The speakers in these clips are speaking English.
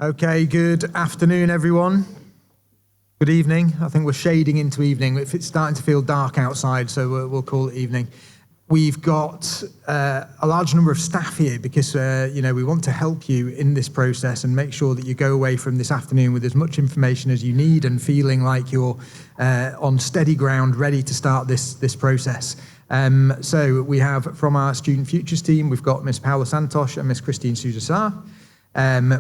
Okay, good afternoon, everyone. Good evening. I think we're shading into evening. It's starting to feel dark outside, so we'll call it evening. We've got a large number of staff here because we want to help you in this process and make sure that you go away from this afternoon with as much information as you need and feeling like you're on steady ground, ready to start this process. So we have from our Student Futures team, we've got Miss Paula Santos and Miss Christine Sousa.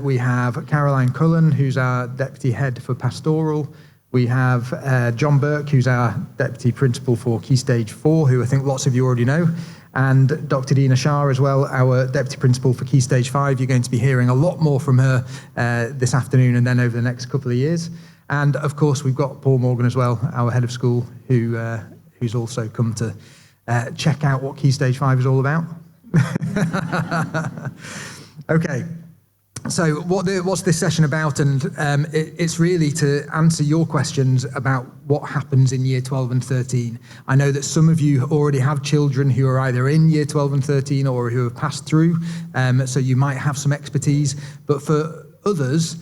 We have Caroline Cullen, who's our Deputy Head for Pastoral. We have John Burke, who's our Deputy Principal for Key Stage 4, who I think lots of you already know, and Dr. Dina Shah as well, our Deputy Principal for Key Stage 5. You're going to be hearing a lot more from her this afternoon and then over the next couple of years. And of course, we've got Paul Morgan as well, our Head of School, who's also come to check out what Key Stage 5 is all about. Okay. So what's this session about? And it's really to answer your questions about what happens in year 12 and 13. I know that some of you already have children who are either in year 12 and 13 or who have passed through, so you might have some expertise. But for others,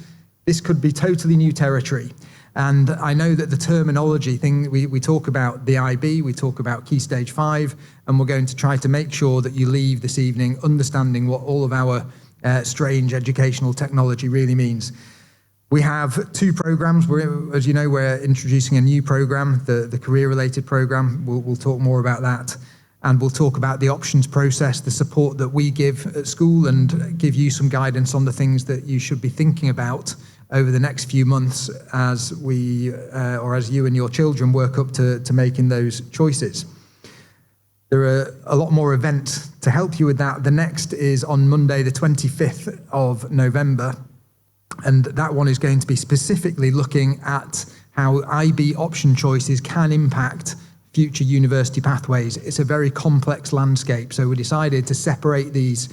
this could be totally new territory. And I know that the terminology thing, we talk about the IB, we talk about Key Stage 5, and we're going to try to make sure that you leave this evening understanding what all of our strange educational technology really means. We have two programs. As you know, we're introducing a new program, the career-related program. We'll talk more about that. And we'll talk about the options process, the support that we give at school, and give you some guidance on the things that you should be thinking about over the next few months as as you and your children work up to making those choices. There are a lot more events to help you with that. The next is on Monday, the 25th of November. And that one is going to be specifically looking at how IB option choices can impact future university pathways. It's a very complex landscape. So we decided to separate these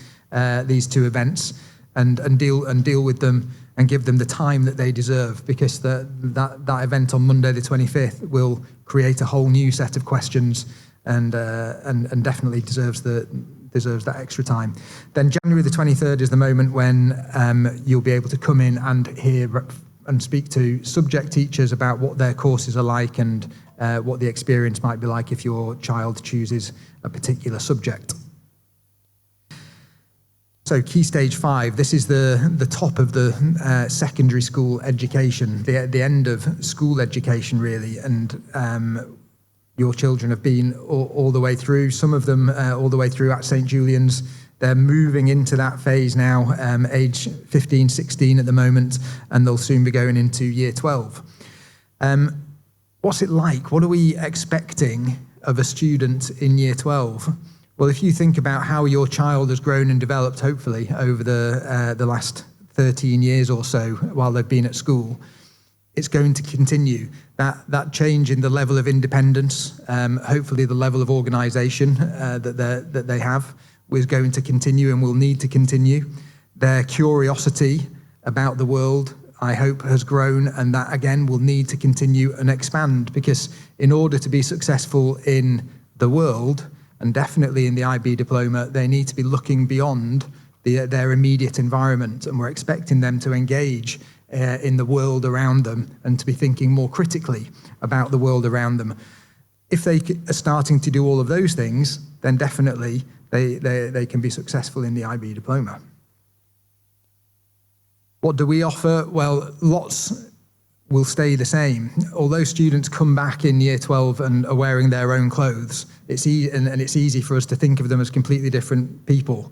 two events and deal with them and give them the time that they deserve, because that event on Monday, the 25th, will create a whole new set of questions and definitely deserves that extra time. Then January the 23rd is the moment when you'll be able to come in and hear and speak to subject teachers about what their courses are like and what the experience might be like if your child chooses a particular subject. So Key Stage 5, this is the top of the secondary school education, the end of school education really, and your children have been all the way through, some of them all the way through at St. Julian's. They're moving into that phase now, age 15, 16 at the moment, and they'll soon be going into year 12. What's it like? What are we expecting of a student in year 12? Well, if you think about how your child has grown and developed, hopefully, over the last 13 years or so while they've been at school, it's going to continue. That change in the level of independence, hopefully the level of organisation that they have, is going to continue and will need to continue. Their curiosity about the world, I hope, has grown, and that again will need to continue and expand, because in order to be successful in the world, and definitely in the IB diploma, they need to be looking beyond their immediate environment, and we're expecting them to engage in the world around them and to be thinking more critically about the world around them. If they are starting to do all of those things, then definitely they can be successful in the IB diploma. What do we offer? Well, lots will stay the same. Although students come back in year 12 and are wearing their own clothes, it's easy for us to think of them as completely different people.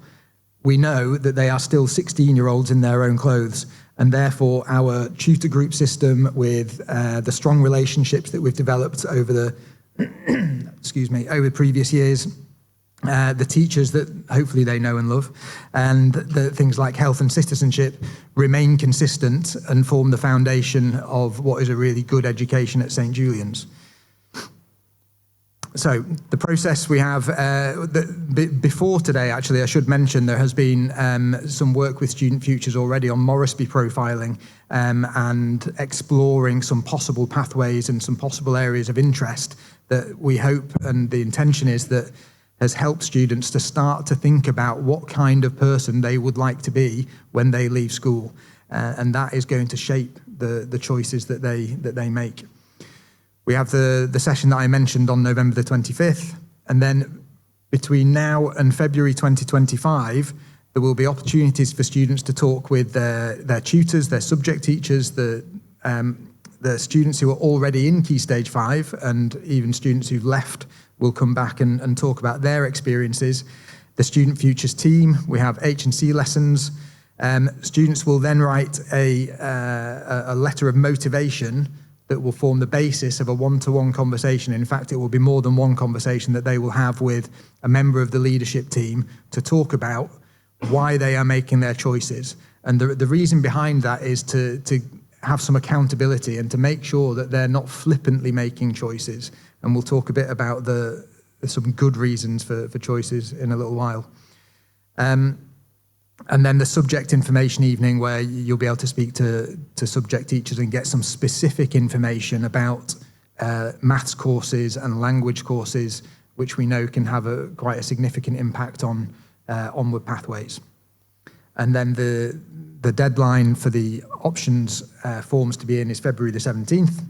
We know that they are still 16-year-olds in their own clothes, and therefore our tutor group system with the strong relationships that we've developed over the over previous years, the teachers that hopefully they know and love, and the things like health and citizenship remain consistent and form the foundation of what is a really good education at St. Julian's. So the process we have, before today, actually, I should mention there has been some work with Student Futures already on Moresby profiling and exploring some possible pathways and some possible areas of interest that we hope, and the intention is that has helped students to start to think about what kind of person they would like to be when they leave school. and that is going to shape the choices that they make. We have the session that I mentioned on November the 25th, and then between now and February 2025, there will be opportunities for students to talk with their tutors, their subject teachers, the students who are already in Key Stage 5, and even students who've left will come back and talk about their experiences. The Student Futures team, we have H&C lessons. Students will then write a letter of motivation that will form the basis of a one-to-one conversation. In fact, it will be more than one conversation that they will have with a member of the leadership team to talk about why they are making their choices. And the reason behind that is to have some accountability and to make sure that they're not flippantly making choices. And we'll talk a bit about some good reasons for choices in a little while. And then the subject information evening, where you'll be able to speak to subject teachers and get some specific information about maths courses and language courses, which we know can have quite a significant impact on onward pathways. And then the deadline for the options forms to be in is February the 17th.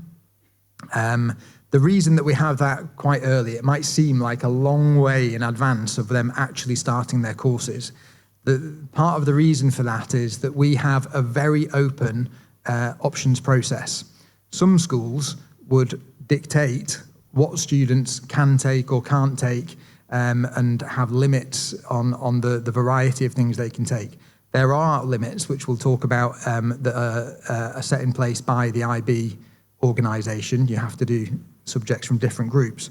The reason that we have that quite early, it might seem like a long way in advance of them actually starting their courses. Part of the reason for that is that we have a very open options process. Some schools would dictate what students can take or can't take and have limits on the variety of things they can take. There are limits, which we'll talk about, that are set in place by the IB organisation. You have to do subjects from different groups.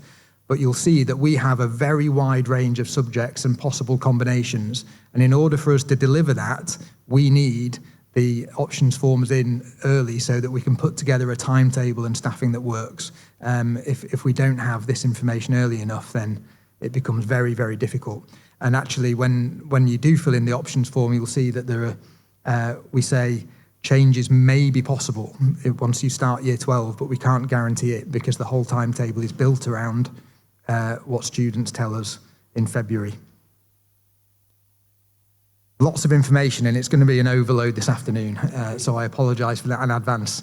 But you'll see that we have a very wide range of subjects and possible combinations. And in order for us to deliver that, we need the options forms in early so that we can put together a timetable and staffing that works. If we don't have this information early enough, then it becomes very, very difficult. And actually, when you do fill in the options form, you'll see that there are, we say, changes may be possible once you start year 12, but we can't guarantee it because the whole timetable is built around what students tell us in February. Lots of information, and it's going to be an overload this afternoon, so I apologise for that in advance.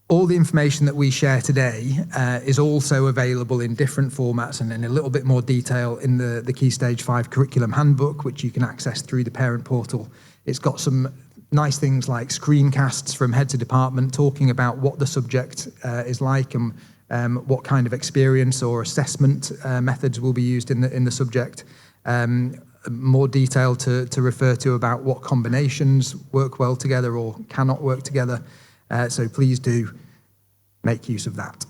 All the information that we share today is also available in different formats and in a little bit more detail in the Key Stage 5 Curriculum Handbook, which you can access through the parent portal. It's got some nice things like screencasts from heads of department talking about what the subject is like and what kind of experience or assessment methods will be used in the subject. More detail to refer to about what combinations work well together or cannot work together. So please do make use of that.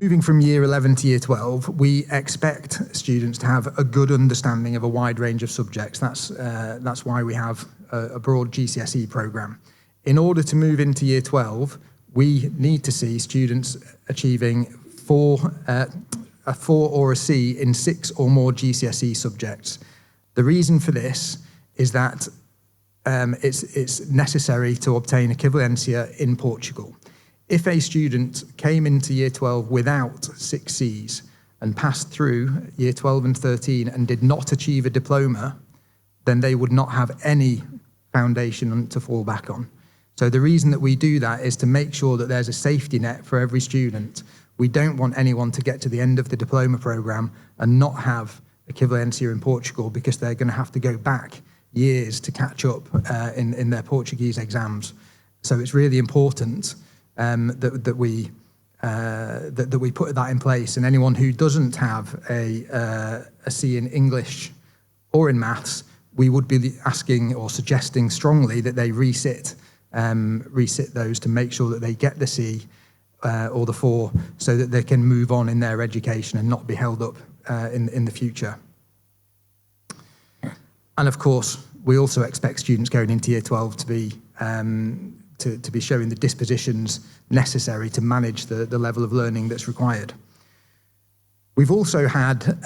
Moving from year 11 to year 12, we expect students to have a good understanding of a wide range of subjects. That's why we have a broad GCSE programme. In order to move into year 12, we need to see students achieving a 4 or a C in 6 or more GCSE subjects. The reason for this is that it's necessary to obtain equivalentia in Portugal. If a student came into year 12 without 6 Cs and passed through year 12 and 13 and did not achieve a diploma, then they would not have any foundation to fall back on. So the reason that we do that is to make sure that there's a safety net for every student. We don't want anyone to get to the end of the diploma programme and not have equivalentia in Portugal because they're going to have to go back years to catch up in their Portuguese exams. So it's really important that we put that in place, and anyone who doesn't have a C in English or in maths, we would be asking or suggesting strongly that they resit those to make sure that they get the C or the 4, so that they can move on in their education and not be held up in the future. And of course, we also expect students going into year 12 to be showing the dispositions necessary to manage the level of learning that's required. We've also had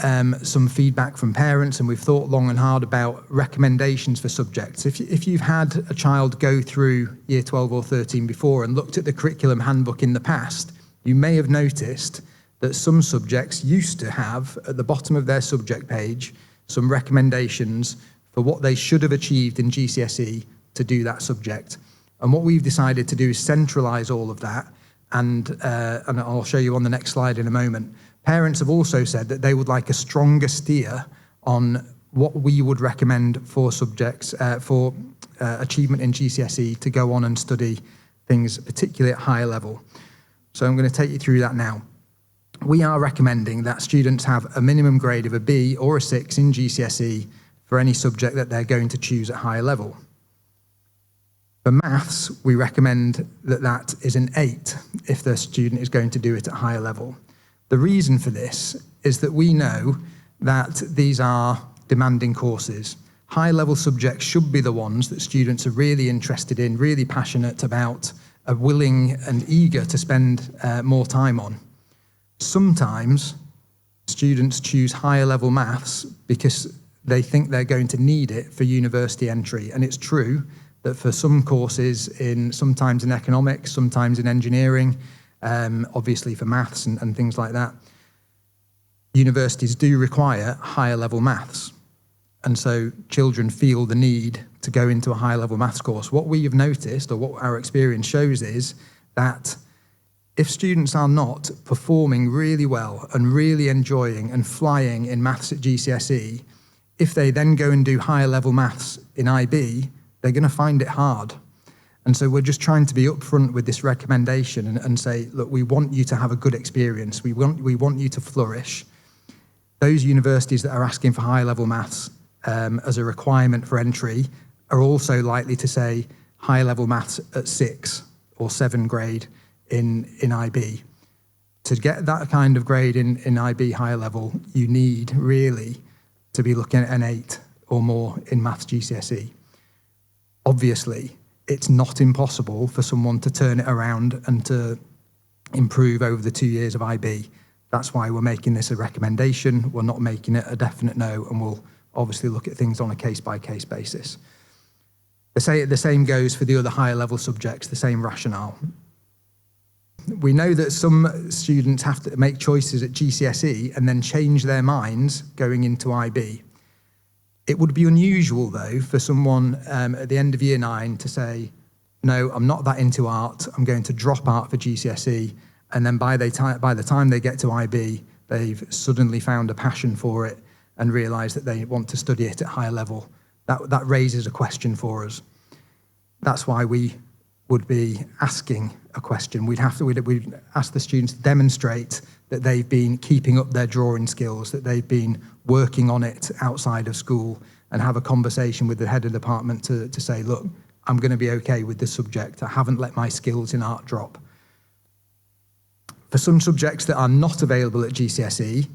some feedback from parents, and we've thought long and hard about recommendations for subjects. If you've had a child go through year 12 or 13 before and looked at the curriculum handbook in the past, you may have noticed that some subjects used to have at the bottom of their subject page some recommendations for what they should have achieved in GCSE to do that subject. And what we've decided to do is centralise all of that, and I'll show you on the next slide in a moment. Parents have also said that they would like a stronger steer on what we would recommend for subjects, for achievement in GCSE to go on and study things, particularly at higher level. So I'm going to take you through that now. We are recommending that students have a minimum grade of a B or a 6 in GCSE for any subject that they're going to choose at higher level. For maths, we recommend that that is an 8 if the student is going to do it at higher level. The reason for this is that we know that these are demanding courses. High-level subjects should be the ones that students are really interested in, really passionate about, are willing and eager to spend more time on. Sometimes students choose higher-level maths because they think they're going to need it for university entry, and it's true that for some courses, sometimes in economics, sometimes in engineering, obviously for maths and things like that, universities do require higher level maths. And so children feel the need to go into a higher level maths course. What we have noticed, or what our experience shows, is that if students are not performing really well and really enjoying and flying in maths at GCSE, if they then go and do higher level maths in IB, they're going to find it hard. And so we're just trying to be upfront with this recommendation and say, look, we want you to have a good experience. We want you to flourish. Those universities that are asking for high level maths as a requirement for entry are also likely to say high level maths at 6 or 7 grade in IB. To get that kind of grade in IB higher level, you need really to be looking at an 8 or more in maths GCSE. Obviously, it's not impossible for someone to turn it around and to improve over the 2 years of IB. That's why we're making this a recommendation. We're not making it a definite no, and we'll obviously look at things on a case-by-case basis. The same goes for the other higher level subjects, the same rationale. We know that some students have to make choices at GCSE and then change their minds going into IB. It would be unusual, though, for someone at the end of year 9 to say, no, I'm not that into art, I'm going to drop art for GCSE, and then by the time they get to IB, they've suddenly found a passion for it and realise that they want to study it at higher level. That raises a question for us. That's why we would be asking a question. We'd ask the students to demonstrate that they've been keeping up their drawing skills, that they've been working on it outside of school, and have a conversation with the head of the department to say, look, I'm going to be okay with this subject. I haven't let my skills in art drop. For some subjects that are not available at GCSE,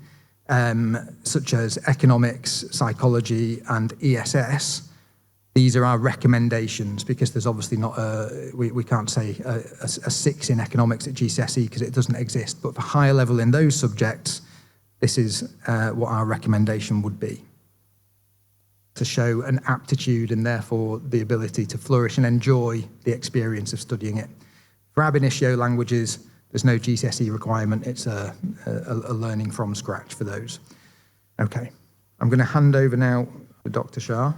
such as economics, psychology, and ESS, these are our recommendations, because there's obviously not we can't say a 6 in economics at GCSE because it doesn't exist. But for higher level in those subjects, this is what our recommendation would be, to show an aptitude and therefore the ability to flourish and enjoy the experience of studying it. For ab initio languages, there's no GCSE requirement. It's a learning from scratch for those. Okay, I'm going to hand over now to Dr. Shah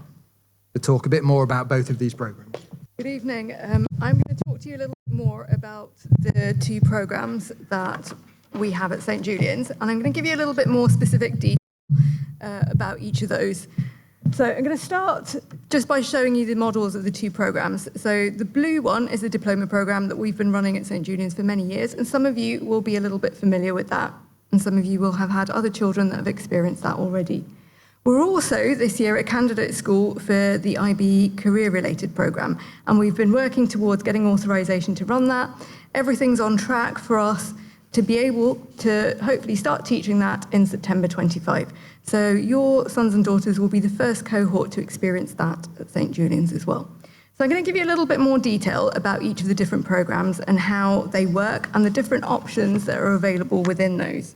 to talk a bit more about both of these programs. Good evening. I'm going to talk to you a little bit more about the 2 programs that we have at St. Julian's, and I'm going to give you a little bit more specific detail about each of those. So I'm going to start just by showing you the models of the 2 programs. So the blue one is a diploma program that we've been running at St. Julian's for many years, and some of you will be a little bit familiar with that, and some of you will have had other children that have experienced that already. We're also this year a candidate school for the IB career-related programme, and we've been working towards getting authorisation to run that. Everything's on track for us to be able to hopefully start teaching that in September 25. So your sons and daughters will be the first cohort to experience that at St. Julian's as well. So I'm going to give you a little bit more detail about each of the different programmes and how they work and the different options that are available within those.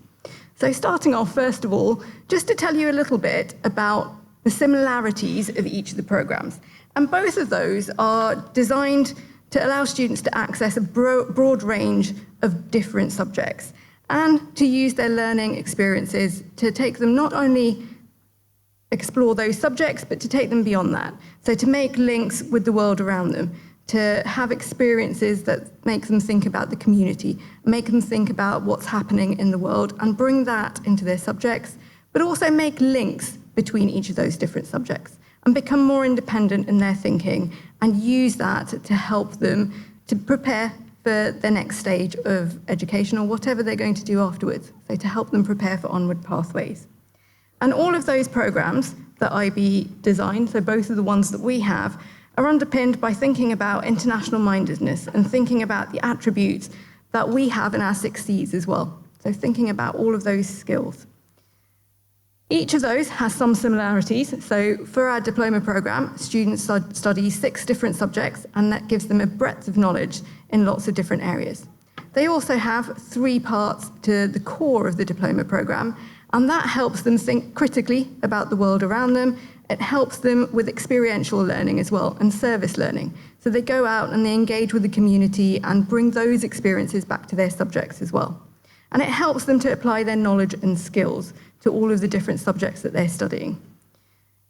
So starting off, first of all, just to tell you a little bit about the similarities of each of the programmes. And both of those are designed to allow students to access a broad range of different subjects and to use their learning experiences to take them not only explore those subjects, but to take them beyond that. So to make links with the world around them, to have experiences that make them think about the community, make them think about what's happening in the world, and bring that into their subjects, but also make links between each of those different subjects and become more independent in their thinking and use that to help them to prepare for the next stage of education or whatever they're going to do afterwards. So to help them prepare for onward pathways. And all of those programs that IB designed, so both of the ones that we have, are underpinned by thinking about international mindedness and thinking about the attributes that we have in our 6 Cs as well. So thinking about all of those skills. Each of those has some similarities. So for our diploma program, students study 6 different subjects, and that gives them a breadth of knowledge in lots of different areas. They also have 3 parts to the core of the diploma program, and that helps them think critically about the world around them. It helps them with experiential learning as well and service learning. So they go out and they engage with the community and bring those experiences back to their subjects as well. And it helps them to apply their knowledge and skills to all of the different subjects that they're studying.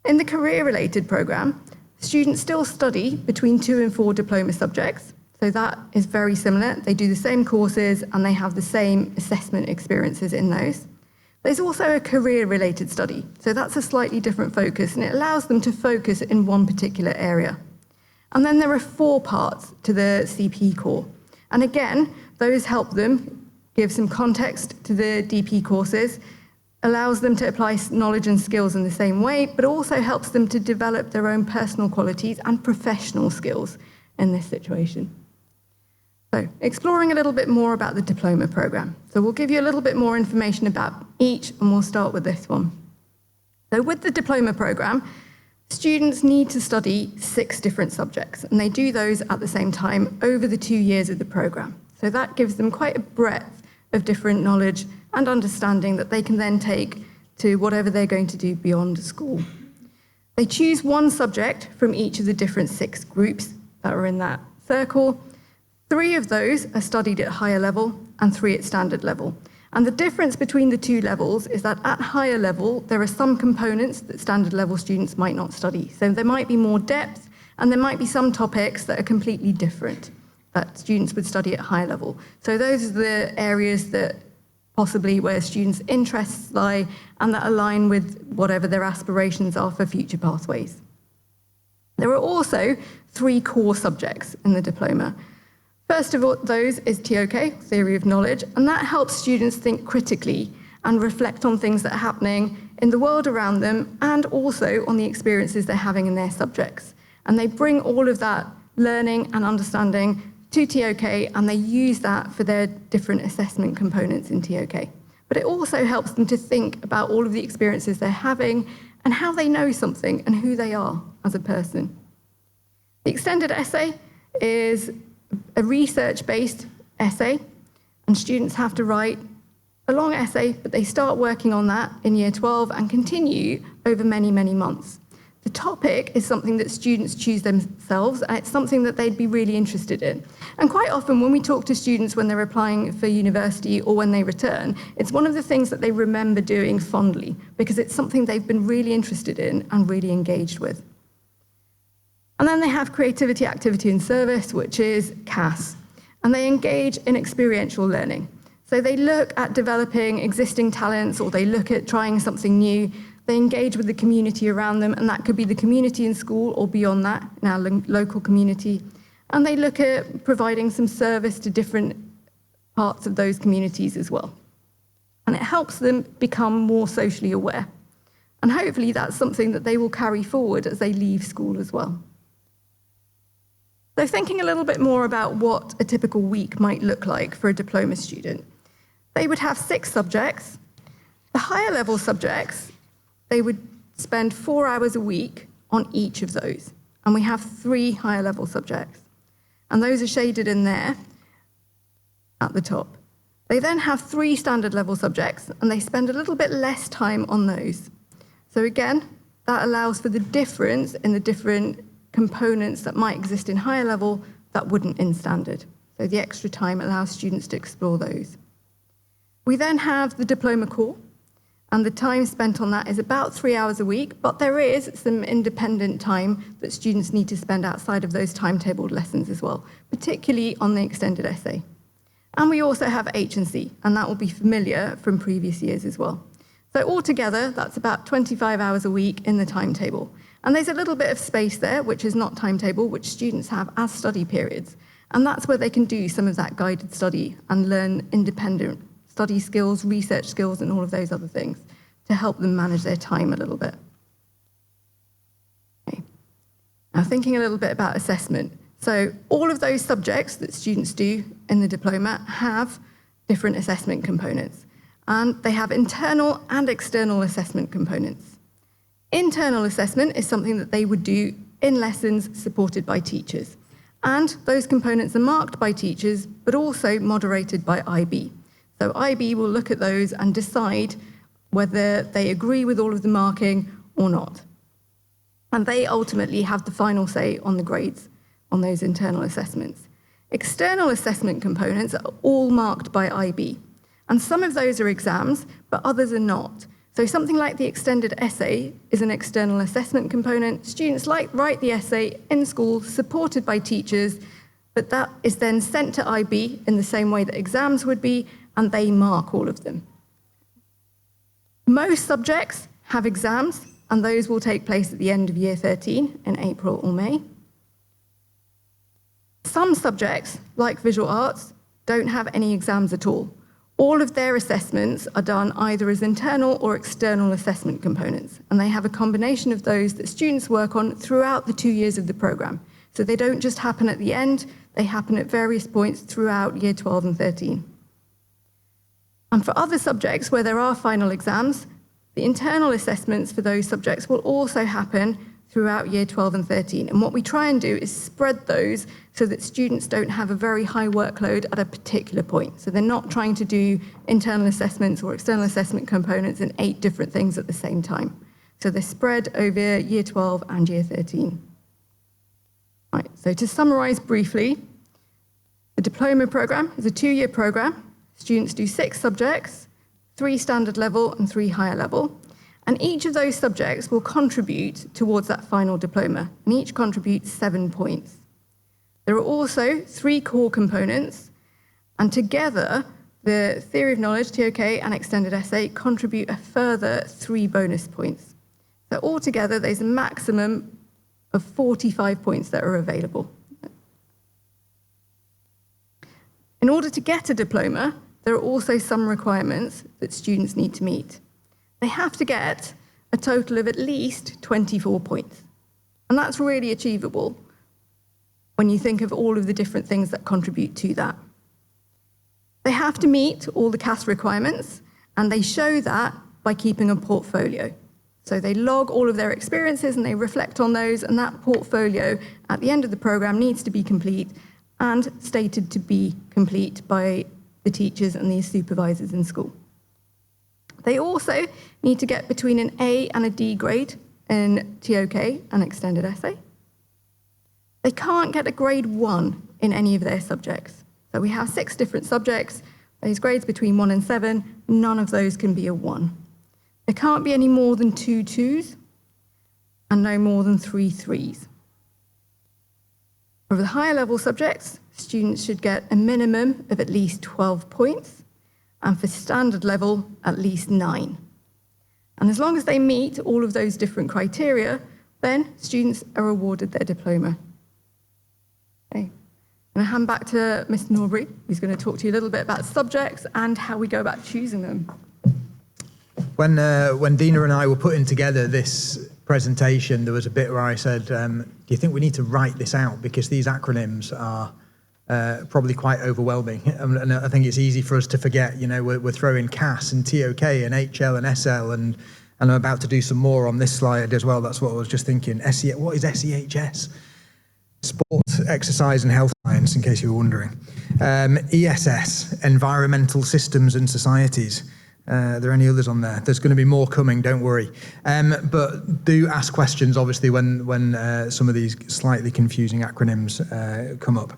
In the career-related program, students still study between 2 and 4 diploma subjects. So that is very similar. They do the same courses and they have the same assessment experiences in those. There's also a career-related study. So that's a slightly different focus, and it allows them to focus in one particular area. And then there are 4 parts to the CP core. And again, those help them give some context to the DP courses, allows them to apply knowledge and skills in the same way, but also helps them to develop their own personal qualities and professional skills in this situation. So, exploring a little bit more about the diploma program. So we'll give you a little bit more information about each, and we'll start with this one. So with the diploma program, students need to study 6 different subjects, and they do those at the same time over the 2 years of the program. So that gives them quite a breadth of different knowledge and understanding that they can then take to whatever they're going to do beyond school. They choose 1 subject from each of the different 6 groups that are in that circle. 3 of those are studied at higher level and 3 at standard level. And the difference between the 2 levels is that at higher level, there are some components that standard level students might not study. So there might be more depth, and there might be some topics that are completely different that students would study at higher level. So those are the areas that possibly where students' interests lie and that align with whatever their aspirations are for future pathways. There are also 3 core subjects in the diploma. First of all, those is TOK, Theory of Knowledge, and that helps students think critically and reflect on things that are happening in the world around them and also on the experiences they're having in their subjects. And they bring all of that learning and understanding to TOK, and they use that for their different assessment components in TOK. But it also helps them to think about all of the experiences they're having and how they know something and who they are as a person. The extended essay is a research-based essay, and students have to write a long essay, but they start working on that in year 12 and continue over many, many months. The topic is something that students choose themselves, and it's something that they'd be really interested in. And quite often when we talk to students when they're applying for university or when they return, it's one of the things that they remember doing fondly because it's something they've been really interested in and really engaged with. And then they have creativity, activity and service, which is CAS, and they engage in experiential learning. So they look at developing existing talents, or they look at trying something new. They engage with the community around them, and that could be the community in school or beyond that, in our local community. And they look at providing some service to different parts of those communities as well. And it helps them become more socially aware. And hopefully that's something that they will carry forward as they leave school as well. So thinking a little bit more about what a typical week might look like for a diploma student. They would have 6 subjects. The higher level subjects, they would spend 4 hours a week on each of those. And we have 3 higher level subjects. And those are shaded in there at the top. They then have 3 standard level subjects, and they spend a little bit less time on those. So again, that allows for the difference in the different components that might exist in higher level that wouldn't in standard. So the extra time allows students to explore those. We then have the diploma core, And the time spent on that is about 3 hours a week, but there is some independent time that students need to spend outside of those timetabled lessons as well, particularly on the extended essay. And we also have H&C, and that will be familiar from previous years as well. So altogether, that's about 25 hours a week in the timetable. And there's a little bit of space there, which is not timetable, which students have as study periods. And that's where they can do some of that guided study and learn independent study skills, research skills, and all of those other things to help them manage their time a little bit. Okay. Now, thinking a little bit about assessment. So all of those subjects that students do in the diploma have different assessment components, and they have internal and external assessment components. Internal assessment is something that they would do in lessons supported by teachers, and those components are marked by teachers, but also moderated by IB. So IB will look at those and decide whether they agree with all of the marking or not. And they ultimately have the final say on the grades on those internal assessments. External assessment components are all marked by IB. And some of those are exams, but others are not. So something like the extended essay is an external assessment component. Students write the essay in school, supported by teachers, but that is then sent to IB in the same way that exams would be, and they mark all of them. Most subjects have exams, and those will take place at the end of year 13 in April or May. Some subjects, like visual arts, don't have any exams at all. All of their assessments are done either as internal or external assessment components, and they have a combination of those that students work on throughout the 2 years of the programme. So they don't just happen at the end, they happen at various points throughout year 12 and 13. And for other subjects where there are final exams, the internal assessments for those subjects will also happen throughout year 12 and 13. And what we try and do is spread those so that students don't have a very high workload at a particular point. So they're not trying to do internal assessments or external assessment components in 8 different things at the same time. So they're spread over year 12 and year 13. Right, so to summarise briefly, the diploma programme is a 2-year programme. Students do 6 subjects, 3 standard level and 3 higher level. And each of those subjects will contribute towards that final diploma, and each contributes 7 points. There are also 3 core components, and together, the theory of knowledge, TOK, and extended essay contribute a further 3 bonus points. So altogether, there's a maximum of 45 points that are available. In order to get a diploma, there are also some requirements that students need to meet. They have to get a total of at least 24 points. And that's really achievable when you think of all of the different things that contribute to that. They have to meet all the CAS requirements, and they show that by keeping a portfolio. So they log all of their experiences and they reflect on those, and that portfolio at the end of the programme needs to be complete and stated to be complete by the teachers and the supervisors in school. They also need to get between an A and a D grade in TOK and extended essay. They can't get a grade 1 in any of their subjects. So we have 6 different subjects. Those grades between 1 and 7, none of those can be a 1. There can't be any more than 2 2s and no more than 3 3s. For the higher level subjects, students should get a minimum of at least 12 points, and for standard level, at least 9. And as long as they meet all of those different criteria, then students are awarded their diploma. Okay. I'm going to hand back to Mr. Norbury, who's going to talk to you a little bit about subjects and how we go about choosing them. When Dina and I were putting together this presentation, there was a bit where I said, do you think we need to write this out? Because these acronyms are probably quite overwhelming. And I think it's easy for us to forget, you know, we're throwing CAS and TOK and HL and SL, and I'm about to do some more on this slide as well. That's what I was just thinking. What is SEHS? Sport, Exercise and Health Science, in case you were wondering. ESS, Environmental Systems and Societies. Are there any others on there? There's going to be more coming, don't worry. But do ask questions, obviously, when some of these slightly confusing acronyms come up.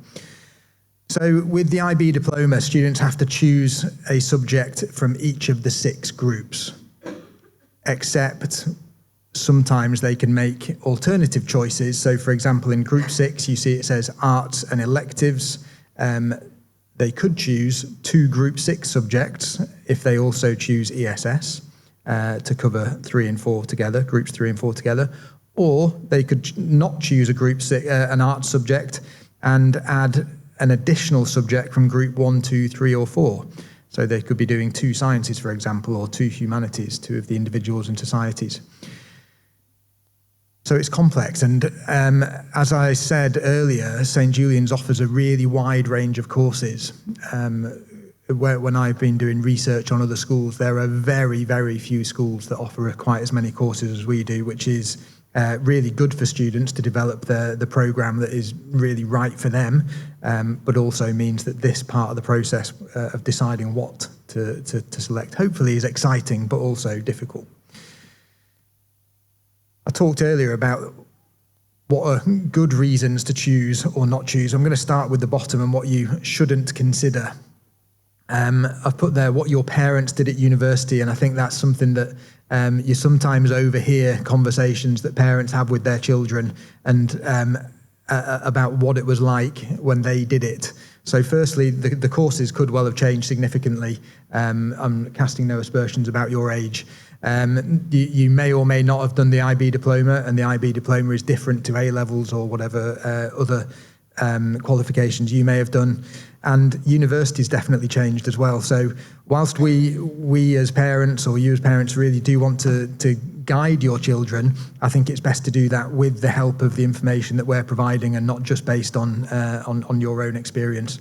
So with the IB diploma, students have to choose a subject from each of the 6 groups. except sometimes they can make alternative choices. So for example, in Group 6, you see it says arts and electives. They could choose 2 Group 6 subjects if they also choose ESS to cover 3 and 4 together, Groups 3 and 4 together. Or they could not choose a Group 6, an arts subject, and add an additional subject from Group 1, 2, 3 or 4. So they could be doing 2 sciences, for example, or 2 humanities, 2 of the individuals and societies. So it's complex, and as I said earlier, St Julian's offers a really wide range of courses. When I've been doing research on other schools, there are very, very few schools that offer quite as many courses as we do, which is really good for students to develop the programme that is really right for them, but also means that this part of the process of deciding what to select hopefully is exciting, but also difficult. I talked earlier about what are good reasons to choose or not choose. I'm going to start with the bottom and what you shouldn't consider. I've put there what your parents did at university, and I think that's something that you sometimes overhear conversations that parents have with their children and about what it was like when they did it. So firstly, the courses could well have changed significantly. I'm casting no aspersions about your age. You may or may not have done the IB diploma, and the IB diploma is different to A-levels or whatever other qualifications you may have done. And university's definitely changed as well. So whilst we as parents, or you as parents, really do want to guide your children, I think it's best to do that with the help of the information that we're providing and not just based on your own experience.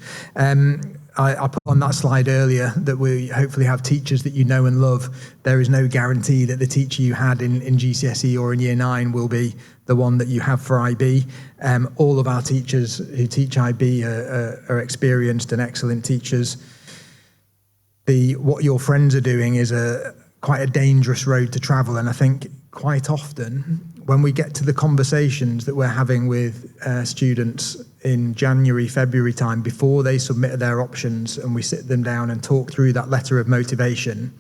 I put on that slide earlier that we hopefully have teachers that you know and love. There is no guarantee that the teacher you had in GCSE or in Year 9 will be the one that you have for IB. All of our teachers who teach IB are experienced and excellent teachers. What your friends are doing is quite a dangerous road to travel, and I think quite often when we get to the conversations that we're having with students in January, February time, before they submit their options, and we sit them down and talk through that letter of motivation,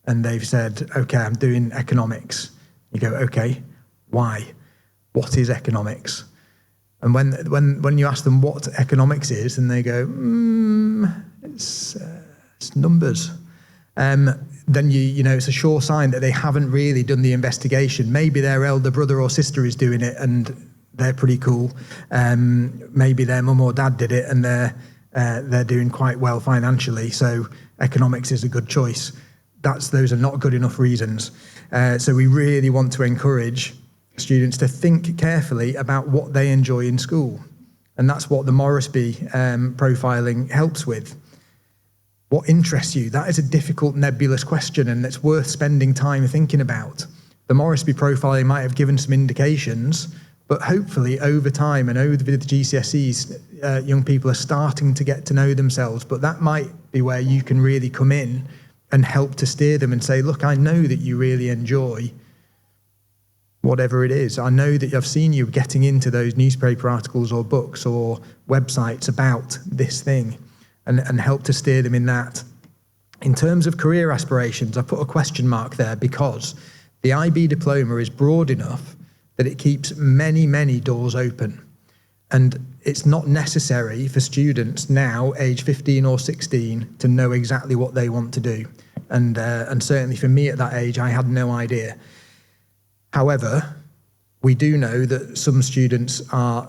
and they've said, okay, I'm doing economics. You go, okay, why? What is economics? And when you ask them what economics is, and they go, it's numbers. Then you know it's a sure sign that they haven't really done the investigation. Maybe their elder brother or sister is doing it and they're pretty cool. Maybe their mum or dad did it and they're doing quite well financially. So economics is a good choice. Those are not good enough reasons. So we really want to encourage students to think carefully about what they enjoy in school, and that's what the Moresby profiling helps with. What interests you? That is a difficult, nebulous question, and it's worth spending time thinking about. The Moresby profiling might have given some indications, but hopefully over time and over the GCSEs, young people are starting to get to know themselves, but that might be where you can really come in and help to steer them and say, look, I know that you really enjoy whatever it is. I know that I've seen you getting into those newspaper articles or books or websites about this thing. And help to steer them in that. In terms of career aspirations, I put a question mark there because the IB diploma is broad enough that it keeps many, many doors open. And it's not necessary for students now, age 15 or 16, to know exactly what they want to do. And certainly for me at that age, I had no idea. However, we do know that some students are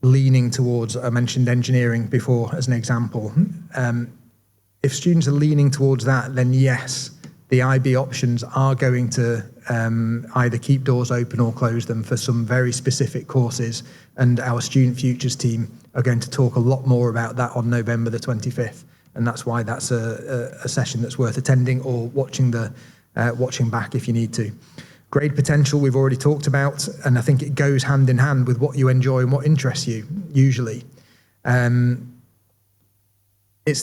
leaning towards, I mentioned engineering before as an example. If students are leaning towards that, then yes, the IB options are going to either keep doors open or close them for some very specific courses. And our Student Futures team are going to talk a lot more about that on November the 25th. And that's why that's a session that's worth attending or watching back if you need to. Grade potential we've already talked about, and I think it goes hand in hand with what you enjoy and what interests you, usually.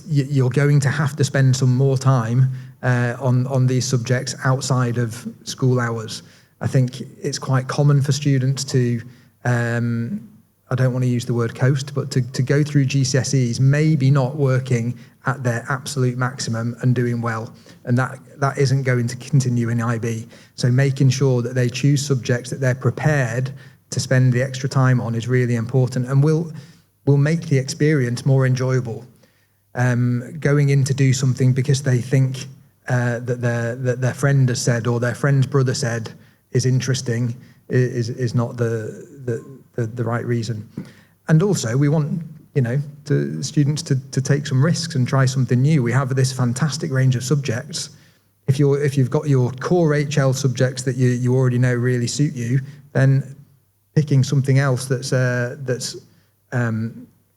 You're going to have to spend some more time on these subjects outside of school hours. I think it's quite common for students to, I don't want to use the word coast, but to go through GCSEs, maybe not working at their absolute maximum and doing well. And that isn't going to continue in IB. So making sure that they choose subjects that they're prepared to spend the extra time on is really important, and will make the experience more enjoyable. Going in to do something because they think that their friend has said or their friend's brother said is interesting is not the right reason. And also we want students to take some risks and try something new. We have this fantastic range of subjects. If you've got your core HL subjects that you already know really suit you, then picking something else that's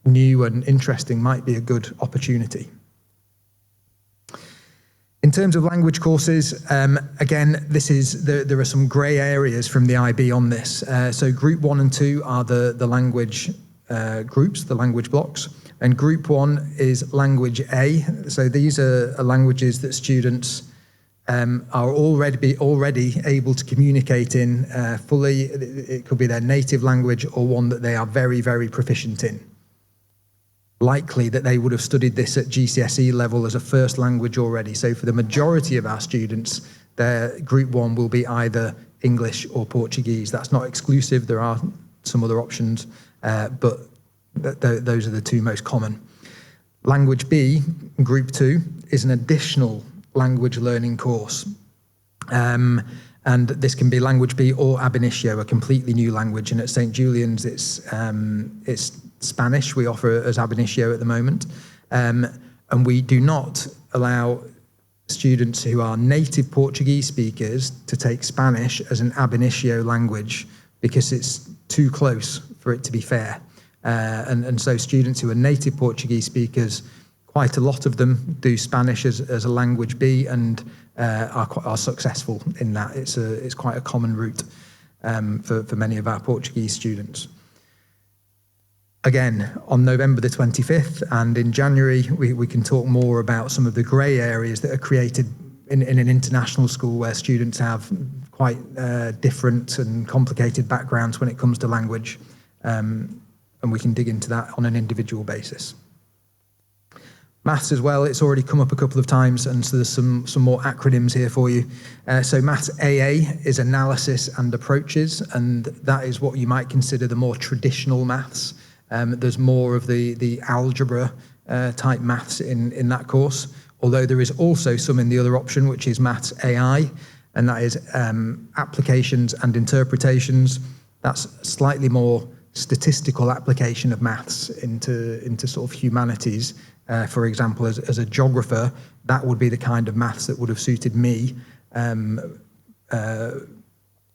new and interesting might be a good opportunity. In terms of language courses, again, there are some grey areas from the IB on this. So Group 1 and 2 are the language groups, the language blocks, and Group 1 is Language A. So these are languages that students are already able to communicate in fully. It could be their native language or one that they are very, very proficient in. Likely that they would have studied this at GCSE level as a first language already. So for the majority of our students, their Group 1 will be either English or Portuguese. That's not exclusive. There are some other options, but those are the two most common. Language B, Group 2, is an additional language learning course. And this can be Language B or Ab Initio, a completely new language. And at St. Julian's, it's Spanish we offer as Ab Initio at the moment. And we do not allow students who are native Portuguese speakers to take Spanish as an Ab Initio language because it's too close for it to be fair. And so students who are native Portuguese speakers, quite a lot of them do Spanish as a language B and are successful in that. It's quite a common route for many of our Portuguese students. Again, on November the 25th and in January, we can talk more about some of the grey areas that are created in an international school where students have quite different and complicated backgrounds when it comes to language. And we can dig into that on an individual basis. Maths as well, it's already come up a couple of times, and so there's some more acronyms here for you. So Maths AA is analysis and approaches, and that is what you might consider the more traditional maths. There's more of the algebra type maths in that course, although there is also some in the other option, which is Maths AI, and that is applications and interpretations. That's slightly more statistical application of maths into sort of humanities. For example, as a geographer, that would be the kind of maths that would have suited me,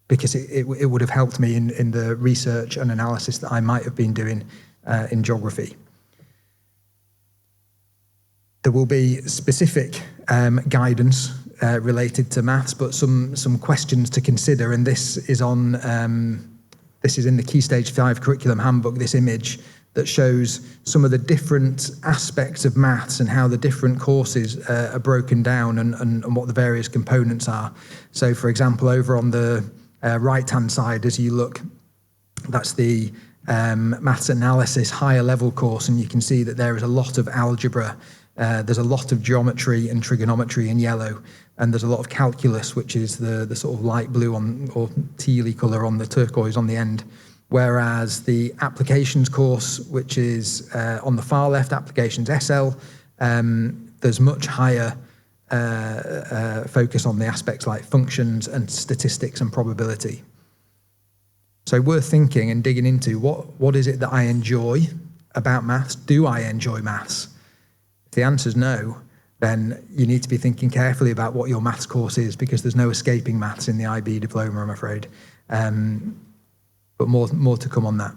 because it would have helped me in the research and analysis that I might have been doing in geography. There will be specific guidance related to maths, but some questions to consider, and this is in the Key Stage 5 curriculum handbook, this image that shows some of the different aspects of maths and how the different courses are broken down and what the various components are. So, for example, over on the right-hand side, as you look, that's the maths analysis higher level course, and you can see that there is a lot of algebra. There's a lot of geometry and trigonometry in yellow, and there's a lot of calculus, which is the sort of light blue or tealy colour on the turquoise on the end. Whereas the applications course, which is on the far left, applications SL, there's much higher focus on the aspects like functions and statistics and probability. So worth thinking and digging into what is it that I enjoy about maths? Do I enjoy maths? If the answer is no, then you need to be thinking carefully about what your maths course is, because there's no escaping maths in the IB diploma, I'm afraid. But more to come on that.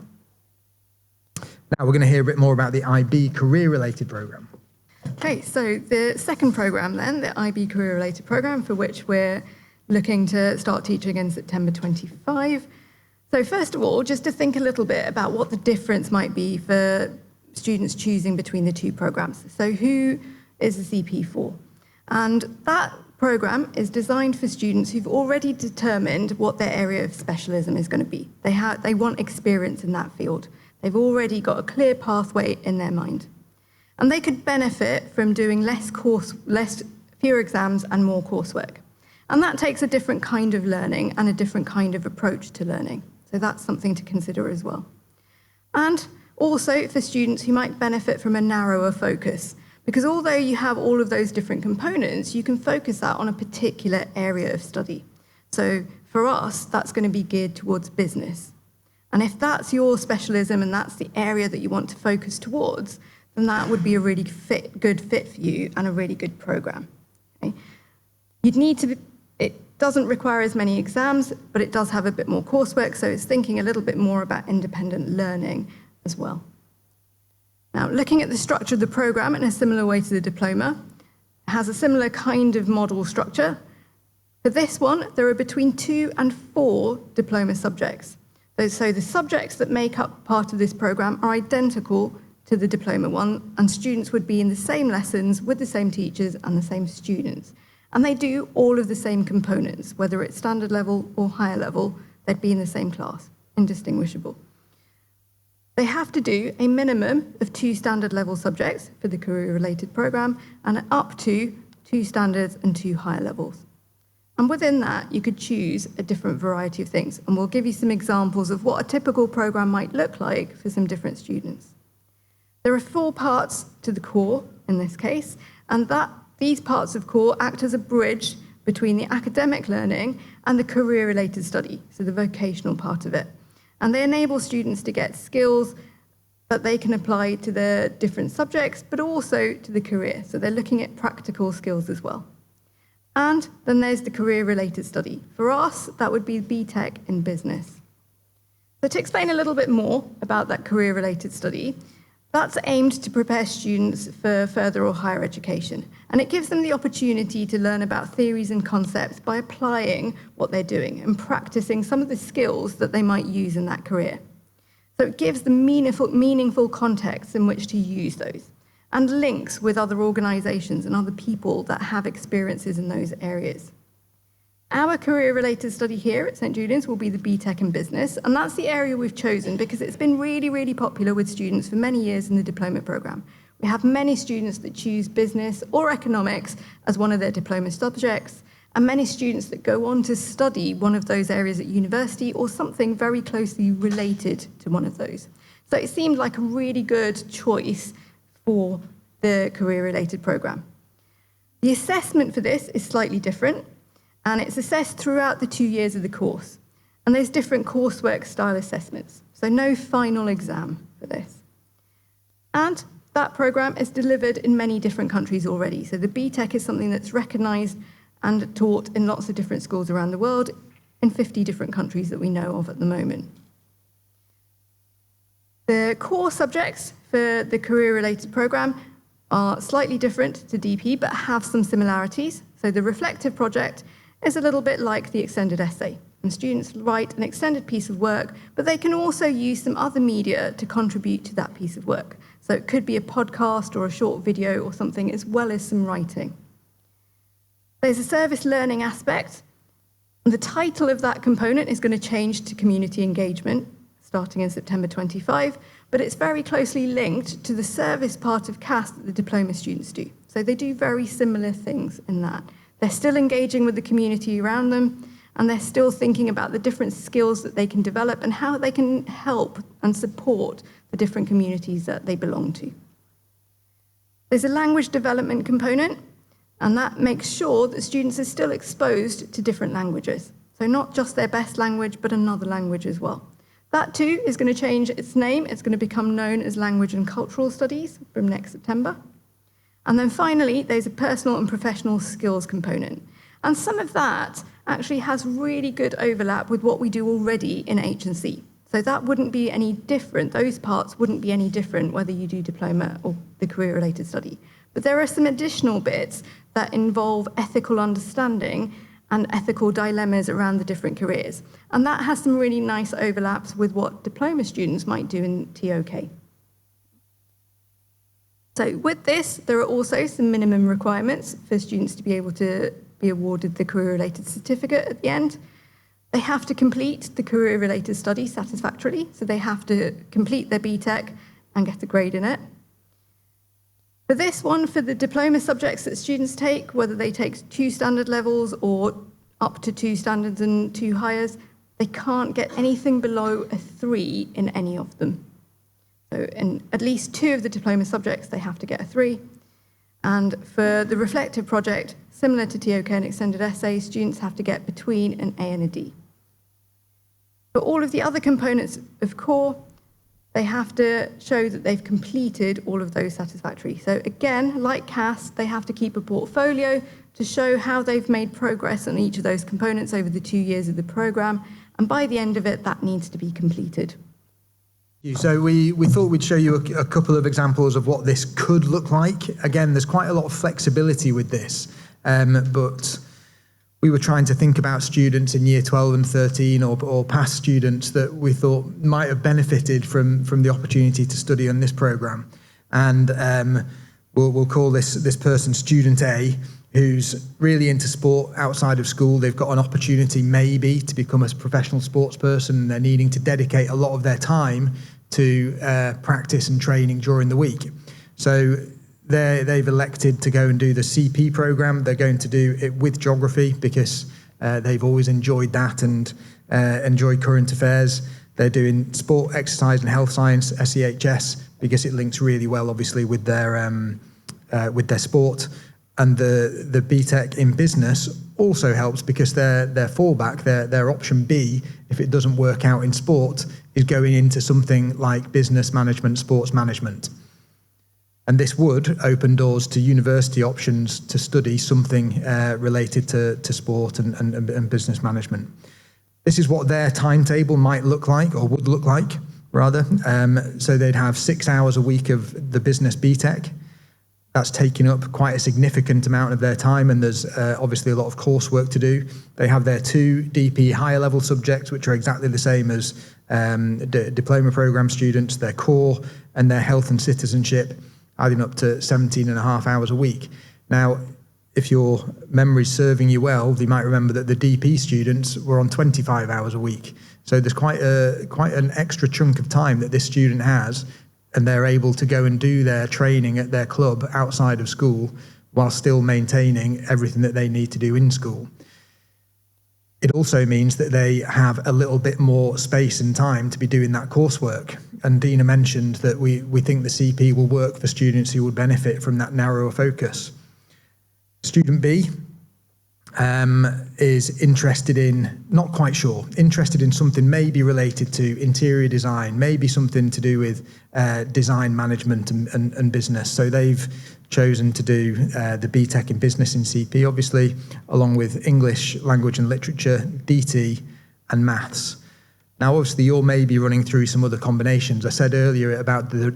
Now we're going to hear a bit more about the IB career-related programme. Okay, so the second programme then, the IB career-related programme, for which we're looking to start teaching in September 25. So first of all, just to think a little bit about what the difference might be for students choosing between the two programmes. So who is the CP for? And that programme is designed for students who've already determined what their area of specialism is going to be. They want experience in that field. They've already got a clear pathway in their mind. And they could benefit from doing fewer exams and more coursework. And that takes a different kind of learning and a different kind of approach to learning. So that's something to consider as well. And also for students who might benefit from a narrower focus, because although you have all of those different components, you can focus that on a particular area of study. So for us, that's going to be geared towards business. And if that's your specialism and that's the area that you want to focus towards, then that would be a really good fit for you and a really good program. Okay? It doesn't require as many exams, but it does have a bit more coursework, so it's thinking a little bit more about independent learning as well. Now, looking at the structure of the program in a similar way to the diploma, it has a similar kind of model structure. For this one, there are between 2 and 4 diploma subjects. So the subjects that make up part of this program are identical to the diploma one, and students would be in the same lessons with the same teachers and the same students. And they do all of the same components, whether it's standard level or higher level, they'd be in the same class, indistinguishable. They have to do a minimum of 2 standard level subjects for the career-related program and up to 2 standards and 2 higher levels. And within that, you could choose a different variety of things. And we'll give you some examples of what a typical program might look like for some different students. There are 4 parts to the core in this case, and these parts of core act as a bridge between the academic learning and the career-related study, so the vocational part of it. And they enable students to get skills that they can apply to their different subjects, but also to the career. So they're looking at practical skills as well. And then there's the career-related study. For us, that would be BTEC in business. So to explain a little bit more about that career-related study, that's aimed to prepare students for further or higher education. And it gives them the opportunity to learn about theories and concepts by applying what they're doing and practicing some of the skills that they might use in that career. So it gives them meaningful context in which to use those and links with other organisations and other people that have experiences in those areas. Our career-related study here at St Julian's will be the BTEC in business, and that's the area we've chosen because it's been really, really popular with students for many years in the diploma programme. We have many students that choose business or economics as one of their diploma subjects, and many students that go on to study one of those areas at university or something very closely related to one of those. So it seemed like a really good choice for the career-related programme. The assessment for this is slightly different, and it's assessed throughout the 2 years of the course. And there's different coursework style assessments, so no final exam for this. And that programme is delivered in many different countries already. So the BTEC is something that's recognised and taught in lots of different schools around the world in 50 different countries that we know of at the moment. The core subjects for the career-related programme are slightly different to DP, but have some similarities. So the reflective project is a little bit like the extended essay. And students write an extended piece of work, but they can also use some other media to contribute to that piece of work. So it could be a podcast or a short video or something, as well as some writing. There's a service learning aspect. The title of that component is going to change to community engagement, starting in September 25, but it's very closely linked to the service part of CAS that the diploma students do. So they do very similar things in that. They're still engaging with the community around them, and they're still thinking about the different skills that they can develop and how they can help and support the different communities that they belong to. There's a language development component, and that makes sure that students are still exposed to different languages. So not just their best language, but another language as well. That too is going to change its name. It's going to become known as Language and Cultural Studies from next September. And then finally, there's a personal and professional skills component. And some of that actually has really good overlap with what we do already in H&C. So that wouldn't be any different. Those parts wouldn't be any different whether you do diploma or the career-related study. But there are some additional bits that involve ethical understanding and ethical dilemmas around the different careers. And that has some really nice overlaps with what diploma students might do in TOK. So with this, there are also some minimum requirements for students to be able to be awarded the career-related certificate at the end. They have to complete the career-related study satisfactorily, so they have to complete their BTEC and get a grade in it. For this one, for the diploma subjects that students take, whether they take 2 standard levels or up to 2 standards and 2 highers, they can't get anything below a 3 in any of them. So in at least 2 of the diploma subjects, they have to get a 3. And for the reflective project, similar to TOK and extended essay, students have to get between an A and a D. For all of the other components of core, they have to show that they've completed all of those satisfactorily. So again, like CAS, they have to keep a portfolio to show how they've made progress on each of those components over the 2 years of the programme, and by the end of it, that needs to be completed. So we thought we'd show you a couple of examples of what this could look like. Again, there's quite a lot of flexibility with this, but we were trying to think about students in year 12 and 13 or past students that we thought might have benefited from the opportunity to study on this programme. And we'll call this person Student A, who's really into sport outside of school. They've got an opportunity maybe to become a professional sports person, and they're needing to dedicate a lot of their time to practice and training during the week. So they've elected to go and do the CP programme. They're going to do it with geography because they've always enjoyed that and enjoy current affairs. They're doing sport, exercise and health science, SEHS, because it links really well, obviously, with their sport. And the BTEC in business also helps because their fallback, their option B, if it doesn't work out in sport, is going into something like business management, sports management. And this would open doors to university options to study something related to sport and business management. This is what their timetable might look like, or would look like, rather. So they'd have 6 hours a week of the business BTEC. That's taking up quite a significant amount of their time, and there's obviously a lot of coursework to do. They have their 2 DP higher level subjects, which are exactly the same as diploma programme students, their core and their health and citizenship, adding up to 17.5 hours a week. Now, if your memory's serving you well, you might remember that the DP students were on 25 hours a week. So there's quite an extra chunk of time that this student has, and they're able to go and do their training at their club outside of school while still maintaining everything that they need to do in school. It also means that they have a little bit more space and time to be doing that coursework. And Dina mentioned that we think the CP will work for students who would benefit from that narrower focus. Student B is interested in, not quite sure, interested in something maybe related to interior design, maybe something to do with design management and business. So they've chosen to do the BTEC in business in CP, obviously, along with English, language and literature, DT and maths. Now, obviously, you're maybe running through some other combinations. I said earlier about the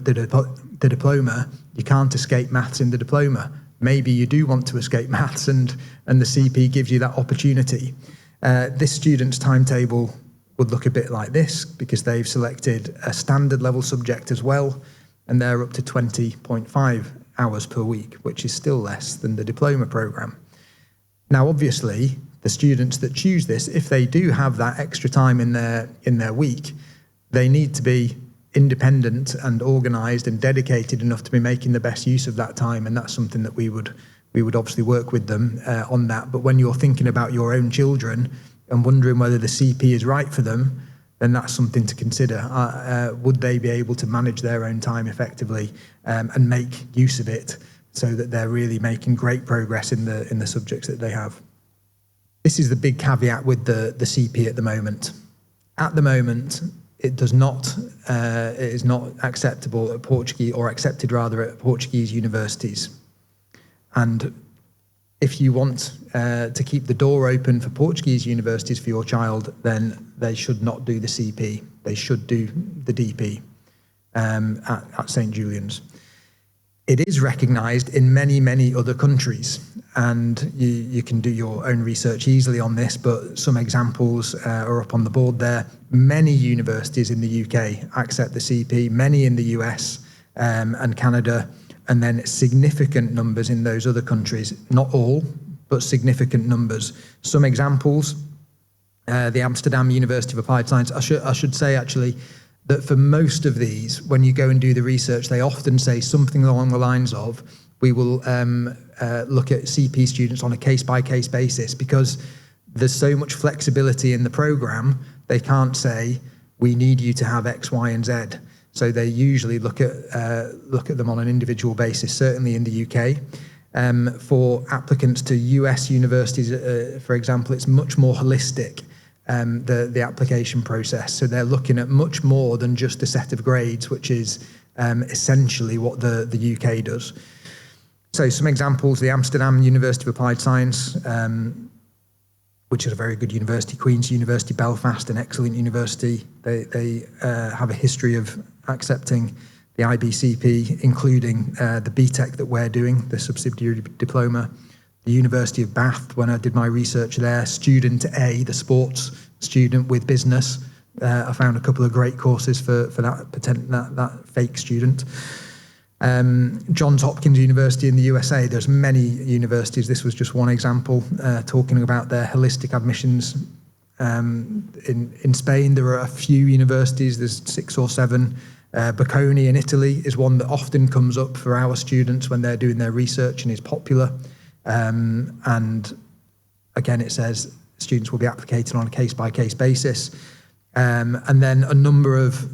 diploma, you can't escape maths in the diploma. Maybe you do want to escape maths, and the CP gives you that opportunity. This student's timetable would look a bit like this because they've selected a standard level subject as well, and they're up to 20.5 hours per week, which is still less than the diploma programme. Now, obviously, the students that choose this, if they do have that extra time in their week, they need to be independent and organised and dedicated enough to be making the best use of that time, and that's something that we would obviously work with them on that. But when you're thinking about your own children and wondering whether the CP is right for them, then that's something to consider. Would they be able to manage their own time effectively and make use of it so that they're really making great progress in the subjects that they have? This is the big caveat with the CP at the moment. At the moment, it is not acceptable at Portuguese, or accepted rather at Portuguese universities. And if you want to keep the door open for Portuguese universities for your child, then they should not do the CP. They should do the DP at St. Julian's. It is recognised in many, many other countries, and you can do your own research easily on this, but some examples are up on the board there. Many universities in the UK accept the CP, many in the US and Canada, and then significant numbers in those other countries. Not all, but significant numbers. Some examples, the Amsterdam University of Applied Science. I should say actually that for most of these, when you go and do the research, they often say something along the lines of, we will look at CP students on a case-by-case basis, because there's so much flexibility in the programme, they can't say, we need you to have X, Y, and Z. So they usually look at them on an individual basis, certainly in the UK. For applicants to US universities, for example, it's much more holistic, the application process. So they're looking at much more than just a set of grades, which is essentially what the UK does. So some examples: the Amsterdam University of Applied Science, which is a very good university, Queen's University Belfast, an excellent university. They have a history of accepting the IBCP, including the BTEC that we're doing, the subsidiary diploma. The University of Bath, when I did my research there, Student A, the sports student with business, I found a couple of great courses for that fake student. Johns Hopkins University in the USA, there's many universities, this was just one example, talking about their holistic admissions. In Spain, there are a few universities, there's 6 or 7. Bocconi in Italy is one that often comes up for our students when they're doing their research and is popular. And again, it says students will be applicated on a case-by-case basis. And then a number of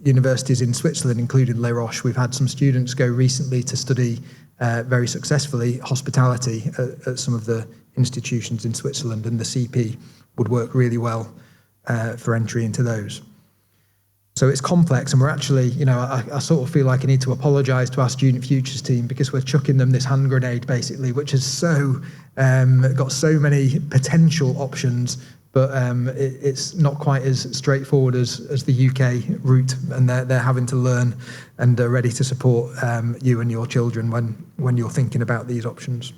universities in Switzerland, including Les Roches. We've had some students go recently to study very successfully hospitality at some of the institutions in Switzerland, and the CP would work really well for entry into those. So it's complex, and we're actually, I sort of feel like I need to apologise to our Student Futures team, because we're chucking them this hand grenade basically, which has got so many potential options, but it's not quite as straightforward as the UK route, and they're having to learn and are ready to support you and your children when you're thinking about these options.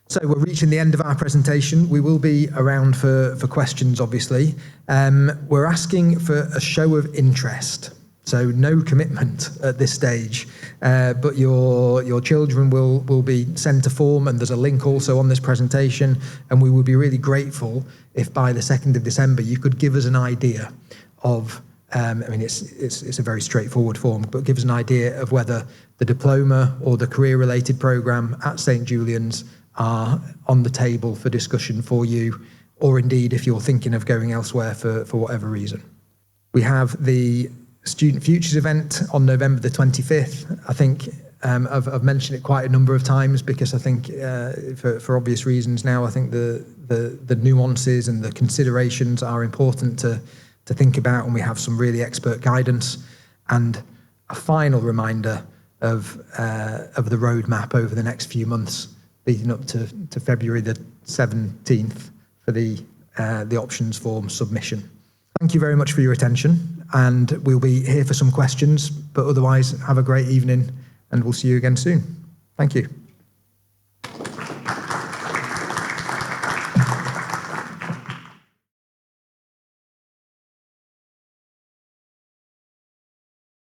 So we're reaching the end of our presentation. We will be around for questions, obviously. We're asking for a show of interest, so no commitment at this stage, but your children will be sent a form, and there's a link also on this presentation, and we would be really grateful if by the 2nd of December you could give us an idea of, it's a very straightforward form, but give us an idea of whether the diploma or the career-related programme at St Julian's are on the table for discussion for you, or indeed if you're thinking of going elsewhere for whatever reason. We have the Student Futures event on November the 25th. I think I've mentioned it quite a number of times, because I think for obvious reasons now, I think the nuances and the considerations are important to think about, and we have some really expert guidance. And a final reminder of the roadmap over the next few months, leading up to February the 17th for the options form submission. Thank you very much for your attention, and we'll be here for some questions, but otherwise have a great evening, and we'll see you again soon. Thank you.